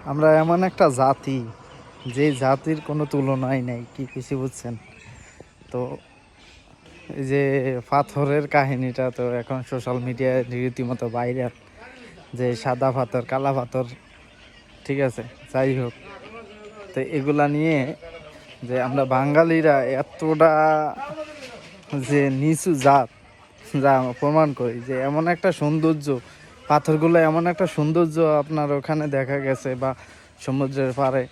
আমরা এমন একটা জাতি, যে জাতির কোনো তুলনাই নেই, কি কিছু বুঝছেন তো। এই যে পাথরের কাহিনীটা তো এখন সোশ্যাল মিডিয়ায় রীতিমতো ভাইরাল, যে সাদা পাথর কালা পাথর, ঠিক আছে, যাই হোক। তো এগুলা নিয়ে যে আমরা বাঙালিরা এতটা যে নিচু জাত, যা প্রমাণ করি যে এমন একটা সৌন্দর্য, পাথরগুলো এমন একটা সৌন্দর্য আপনার ওখানে দেখা গেছে, বা সমুদ্রের পাড়ে,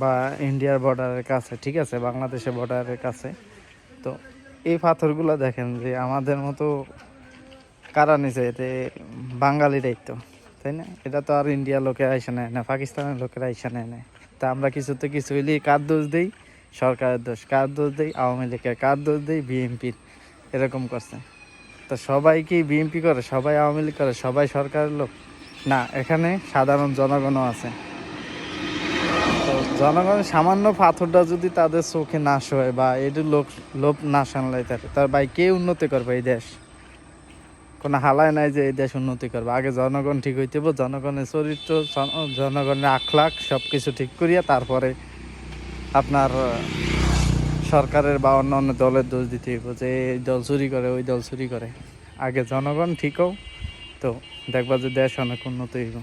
বা ইন্ডিয়ার বর্ডারের কাছে, ঠিক আছে, বাংলাদেশের বর্ডারের কাছে। তো এই পাথরগুলো দেখেন যে আমাদের মতো কারা নিছে, এতে বাঙালিরাই তো, তাই না? এটা তো আর ইন্ডিয়ার লোকেরা আইসা নেয় না, পাকিস্তানের লোকেরা আইসা নেয় না। তা আমরা কিছুতে কিছু হইলেই কার দোষ দিই? সরকারের দোষ। কার দোষ দিই? আওয়ামী লীগের। কার দোষ দিই? বিএনপির। এরকম করছে। তো সবাই কি বিএনপি করে? সবাই আওয়ামী লীগ করে? সবাই সরকারের লোক? না, এখানে সাধারণ জনগণও আছে। তো জনগণের সামান্য পাথরটা যদি তাদের চোখে না শোয়, বা এটি লোভ না সামলাই থাকে, তার ভাই কে উন্নতি করবে এই দেশ? কোনো হালায় নাই যে এই দেশ উন্নতি করবে। আগে জনগণ ঠিক হইতে হবে, জনগণের চরিত্র, জনগণের আখলাখ সব কিছু ঠিক করিয়া তারপরে আপনার সরকারের বা অন্য অন্য দলের দোষ দিতে হইব, যে এই দল চুরি করে, ওই দল চুরি করে। আগে জনগণ ঠিক হোক, তো দেখবা যে দেশ অনেক উন্নত হইব।